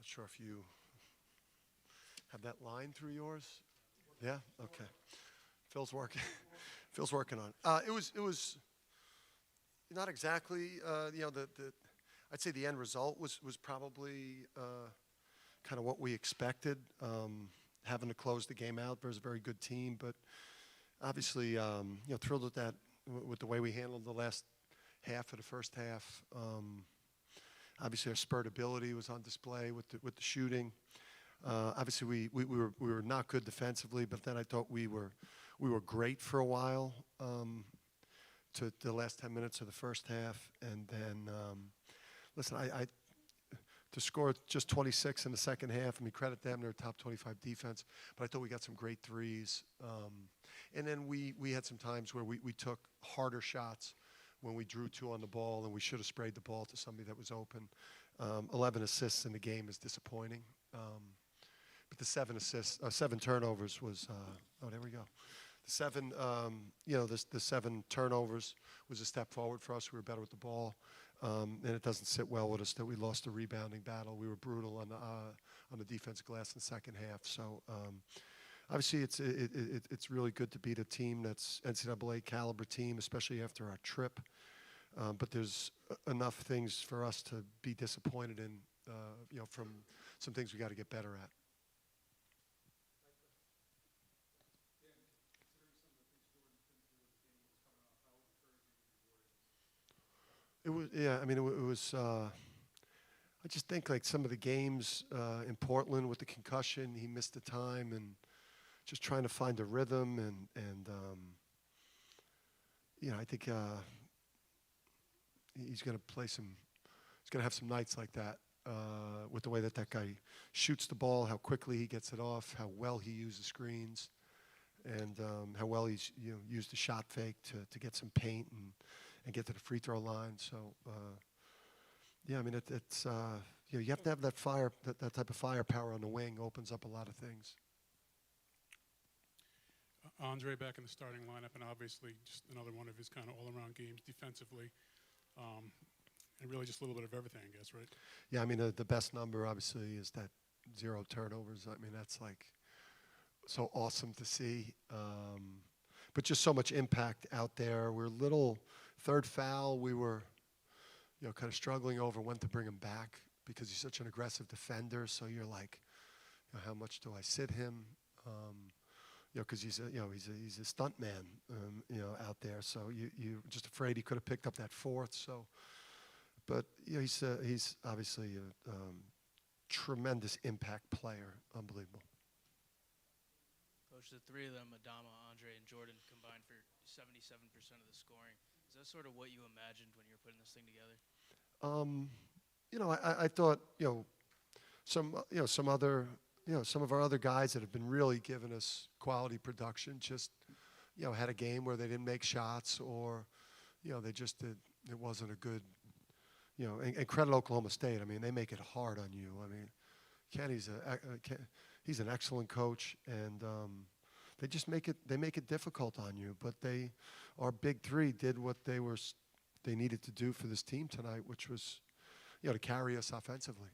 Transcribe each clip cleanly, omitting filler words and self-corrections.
sure if you have that line through yours. Yeah. Okay. Phil's working. Phil's working on it. It was not exactly the I'd say the end result was probably kind of what we expected. Having to close the game out. There's a very good team, but obviously thrilled with that with the way we handled the last half of the first half. Obviously, our spurt ability was on display with the shooting. Obviously, we were not good defensively, but then I thought we were great for a while to the last 10 minutes of the first half, and then listen, I to score just 26 in the second half. I mean, credit them; they're a top 25 defense. But I thought we got some great threes, and then we had some times where we took harder shots when we drew two on the ball, and we should have sprayed the ball to somebody that was open. 11 assists in the game is disappointing. But the 7 turnovers was, there we go. The 7 turnovers was a step forward for us. We were better with the ball. And it doesn't sit well with us that we lost the rebounding battle. We were brutal on the defensive glass in the second half. So obviously it's really good to beat a team that's NCAA caliber team, especially after our trip. But there's enough things for us to be disappointed in, from some things we got to get better at. It was, yeah. I mean, it was. I just think like some of the games in Portland with the concussion, he missed the time, and just trying to find a rhythm, and I think he's going to play some. He's going to have some nights like that with the way that guy shoots the ball, how quickly he gets it off, how well he uses screens, and how well he's used the shot fake to get some paint and get to the free throw line. So, I mean, it's you have to have that fire, that type of firepower on the wing opens up a lot of things. Andre back in the starting lineup, and obviously just another one of his kind of all-around games defensively, and really just a little bit of everything, I guess, right? Yeah, I mean, the best number obviously is that 0 turnovers. I mean, that's like so awesome to see. But just so much impact out there. We're a little. Third foul, we were, kind of struggling over when to bring him back because he's such an aggressive defender. So you're like, how much do I sit him? Because he's a stunt man, out there. So you're just afraid he could have picked up that fourth. So, but he's obviously a tremendous impact player, unbelievable. Coach, the three of them, Adama, Andre, and Jordan, combined for 77% of the scoring. Is that sort of what you imagined when you were putting this thing together? I thought, some of our other guys that have been really giving us quality production just, had a game where they didn't make shots or, they just did. It wasn't a good, and credit Oklahoma State. I mean, they make it hard on you. I mean, Kenny's he's an excellent coach, and they just make it difficult on you. But our big three did what they needed to do for this team tonight, which was, to carry us offensively.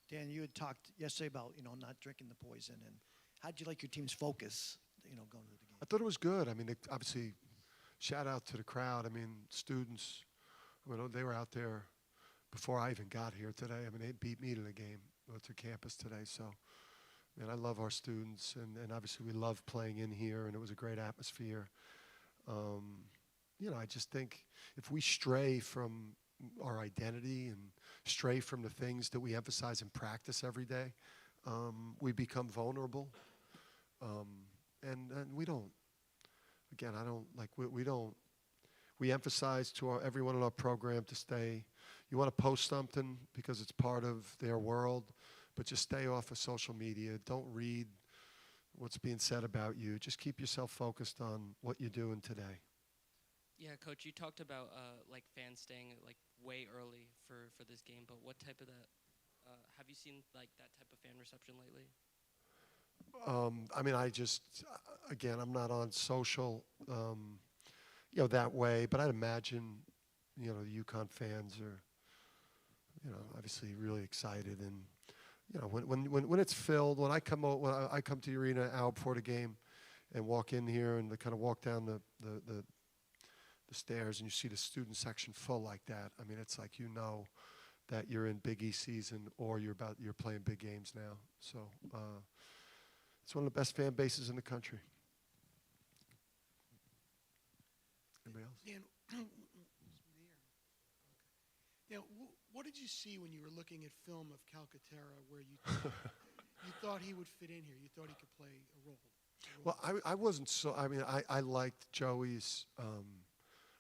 Dan, you had talked yesterday about not drinking the poison, and how did you like your team's focus, going into the game? I thought it was good. I mean, obviously, shout out to the crowd. I mean, students. They were out there before I even got here today. I mean, they beat me to the game to campus today. So, man, I love our students, and obviously we love playing in here, and it was a great atmosphere. I just think if we stray from our identity and stray from the things that we emphasize in practice every day, we become vulnerable. And we don't. Again, I don't like we don't. We emphasize to everyone in our program to stay. You want to post something because it's part of their world, but just stay off of social media. Don't read what's being said about you. Just keep yourself focused on what you're doing today. Yeah, Coach, you talked about fans staying way early for this game, but what type of that have you seen that type of fan reception lately? I mean, again, I'm not on social, that way, but I'd imagine, the UConn fans are, obviously really excited, and you know, when it's filled, when I come to the arena an hour before the game, and walk in here and kind of walk down the stairs, and you see the student section full like that. I mean, it's like, you know that you're in Big East season, or you're playing big games now. So it's one of the best fan bases in the country. Anybody else? Dan, now, what did you see when you were looking at film of Calcaterra where you thought he would fit in here? You thought he could play a role? Well, I wasn't so. I mean, I liked Joey's.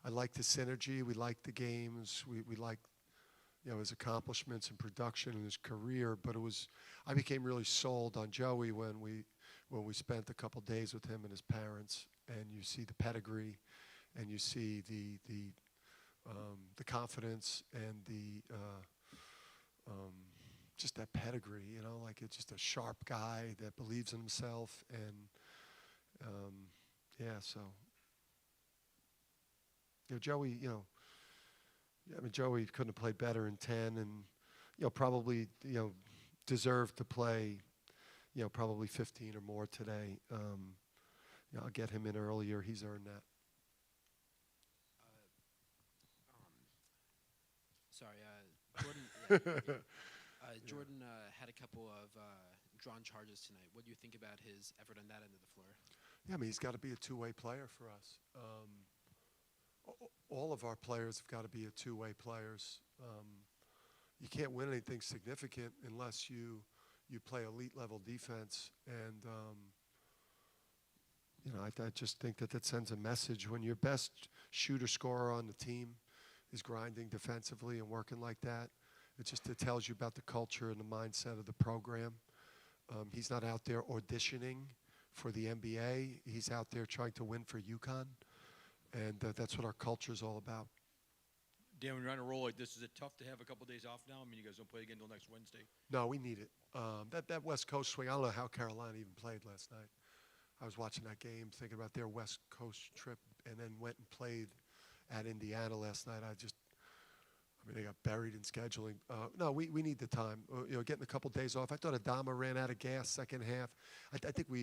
I liked the synergy. We liked the games. We liked, you know, his accomplishments and production and his career. But I became really sold on Joey when we spent a couple days with him and his parents, and you see the pedigree, and you see the confidence and just that pedigree. You know, like, it's just a sharp guy that believes in himself, and yeah. So, you know, Joey, you know, I mean, Joey couldn't have played better in 10, and, you know, probably, you know, deserved to play, you know, probably 15 or more today. You know, I'll get him in earlier. He's earned that. Jordan had a couple of drawn charges tonight. What do you think about his effort on that end of the floor? Yeah, I mean, he's got to be a two-way player for us. All of our players have got to be a two-way players. You can't win anything significant unless you play elite-level defense. And, you know, I just think that sends a message. When your best shooter-scorer on the team is grinding defensively and working like that, it tells you about the culture and the mindset of the program. He's not out there auditioning for the NBA. He's out there trying to win for UConn, and that's what our culture is all about. Dan, when you're on a roll like this, is it tough to have a couple days off now? I mean, you guys don't play again until next Wednesday. No, we need it. That West Coast swing, I don't know how Carolina even played last night. I was watching that game, thinking about their West Coast trip, and then went and played at Indiana last night. I mean, they got buried in scheduling. No, we need the time. You know, getting a couple days off. I thought Adama ran out of gas second half. I think we,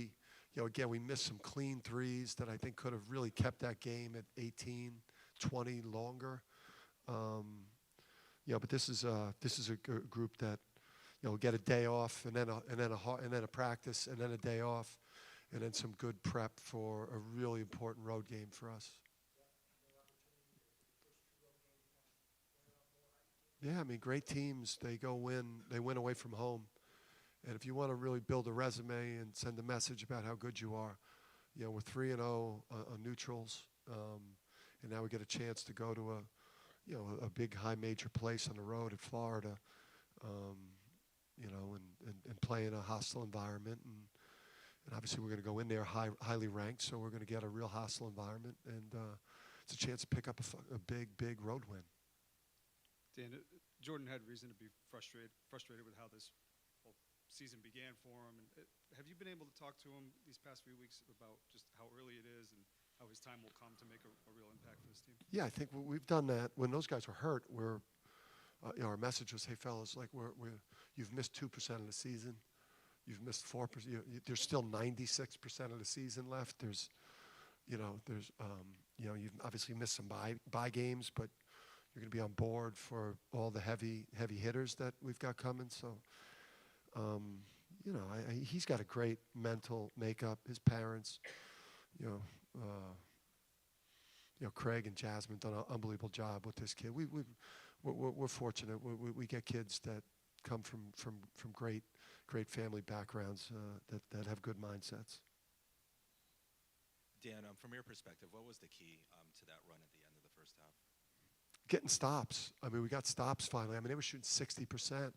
you know, again, we missed some clean threes that I think could have really kept that game at 18, 20 longer. You know, but this is a group that, you know, get a day off, and then a practice, and then a day off, and then some good prep for a really important road game for us. Yeah, I mean, great teams, they win away from home. And if you want to really build a resume and send a message about how good you are, you know, we're 3-0 on neutrals, and now we get a chance to go to a big high major place on the road at Florida, you know, and play in a hostile environment. And obviously we're going to go in there highly ranked, so we're going to get a real hostile environment, and it's a chance to pick up a big road win. Dan, Jordan had reason to be frustrated with how this whole season began for him. And have you been able to talk to him these past few weeks about just how early it is and how his time will come to make a real impact for this team? Yeah, I think we've done that. When those guys were hurt, you know, our message was, hey, fellas, like, you've missed 2% of the season. You've missed 4%. There's still 96% of the season left. You know, you've obviously missed some bye games, but you're going to be on board for all the heavy hitters that we've got coming. So, you know, he's got a great mental makeup. His parents, you know, Craig and Jasmine done an unbelievable job with this kid. We're fortunate. We get kids that come from great family backgrounds that have good mindsets. Dan, from your perspective, what was the key to that run at the end of the first half? Getting stops. I mean, we got stops finally. I mean, they were shooting 60%.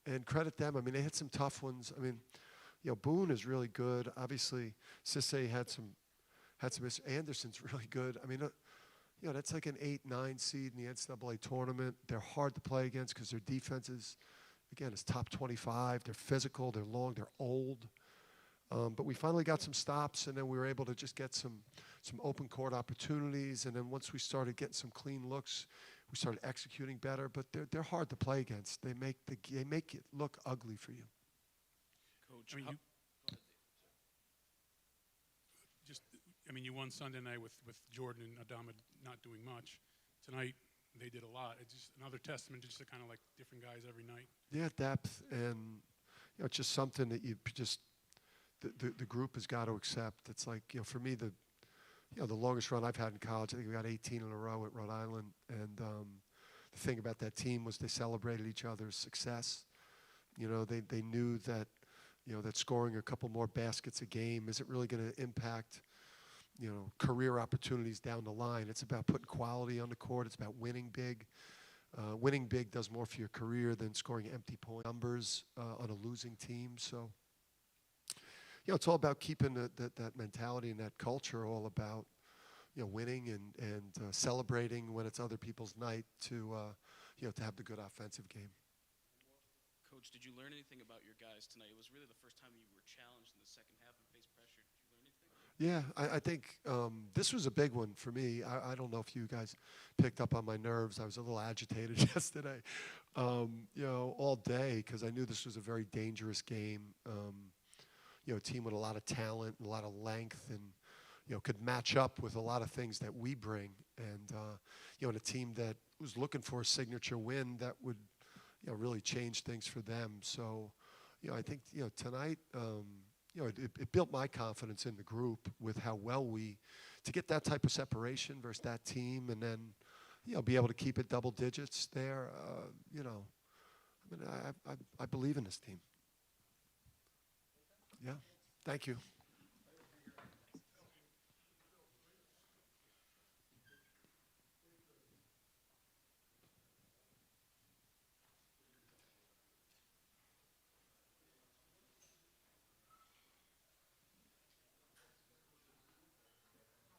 And credit them. I mean, they hit some tough ones. I mean, you know, Boone is really good. Obviously, Cisse had some issues. Anderson's really good. I mean, you know, that's like an 8-9 seed in the NCAA tournament. They're hard to play against because their defense is top 25. They're physical. They're long. They're old. But we finally got some stops, and then we were able to just get some open court opportunities. And then once we started getting some clean looks, we started executing better. But they're hard to play against. They make it look ugly for you. I mean, you won Sunday night with Jordan and Adama not doing much. Tonight, they did a lot. It's just another testament to just kind of like different guys every night. Yeah, depth, and it's just something that you just the group has got to accept. It's like, for me, the longest run I've had in college, I think we got 18 in a row at Rhode Island, and the thing about that team was they celebrated each other's success. They knew that that scoring a couple more baskets a game isn't really going to impact career opportunities down the line. It's about putting quality on the court. It's about winning big. Winning big does more for your career than scoring empty point numbers on a losing team. So, it's all about keeping that mentality and that culture, all about winning and celebrating when it's other people's night to have the good offensive game. Coach, did you learn anything about your guys tonight? It was really the first time you were challenged in the second half and faced pressure. Did you learn anything? Yeah, I think this was a big one for me. I don't know if you guys picked up on my nerves. I was a little agitated yesterday, all day, because I knew this was a very dangerous game. A team with a lot of talent and a lot of length, and could match up with a lot of things that we bring. And and a team that was looking for a signature win that would really change things for them. So I think tonight. It built my confidence in the group with how well to get that type of separation versus that team, and then, be able to keep it double digits there. I believe in this team. Yeah, thank you.